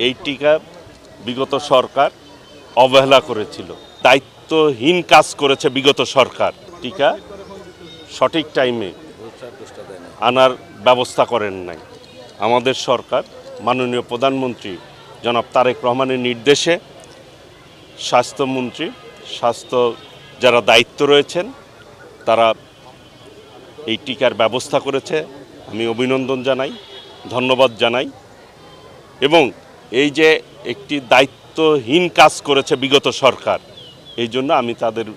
এই টিকা বিগত সরকার অবহেলা করেছিল, দায়িত্বহীন কাজ করেছে বিগত সরকার। টিকা সঠিক টাইমে আনার ব্যবস্থা করেন নাই। আমাদের সরকার মাননীয় প্রধানমন্ত্রী জনাব তারেক রহমানের নির্দেশে স্বাস্থ্য যারা দায়িত্ব রয়েছেন তারা এই টিকার ব্যবস্থা করেছে। আমি অভিনন্দন জানাই, ধন্যবাদ জানাই। এবং এই যে একটি দায়িত্বহীন কাজ করেছে বিগত সরকার, এই জন্য আমি তাদের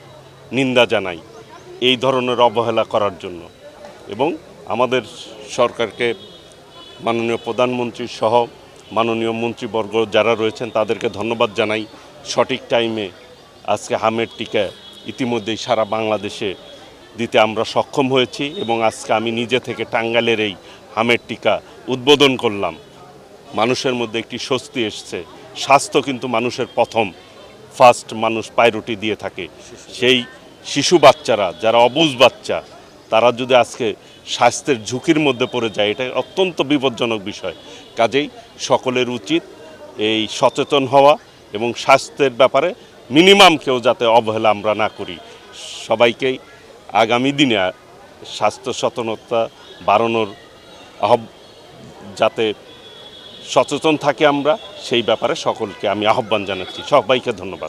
নিন্দা জানাই এই ধরনের অবহেলা করার জন্য। এবং আমাদের সরকারকে মাননীয় প্রধানমন্ত্রী সহ মাননীয় মন্ত্রীবর্গ যারা রয়েছেন তাদেরকে ধন্যবাদ জানাই। সঠিক টাইমে আজকে হামের টিকা ইতিমধ্যেই সারা বাংলাদেশে দিতে আমরা সক্ষম হয়েছি এবং আজকে আমি নিজে থেকে টাঙ্গাইলের এই হামের টিকা উদ্বোধন করলাম। মানুষের মধ্যে একটি স্বস্তি এসছে। স্বাস্থ্য কিন্তু মানুষের ফার্স্ট মানুষ প্রায়োরিটি দিয়ে থাকে। সেই শিশু বাচ্চারা যারা অবুঝ বাচ্চা, তারা যদি আজকে স্বাস্থ্যের ঝুঁকির মধ্যে পড়ে যায়, এটা অত্যন্ত বিপজ্জনক বিষয়। কাজেই সকলের উচিত এই সচেতন হওয়া এবং স্বাস্থ্যের ব্যাপারে মিনিমাম কেউ যাতে অবহেলা আমরা না করি। সবাইকেই আগামী দিনে স্বাস্থ্য সচেতনতা বাড়ানোর যাতে সচেতন থাকি আমরা, সেই ব্যাপারে সকলকে আমি আহ্বান জানাচ্ছি। সবাইকে ধন্যবাদ।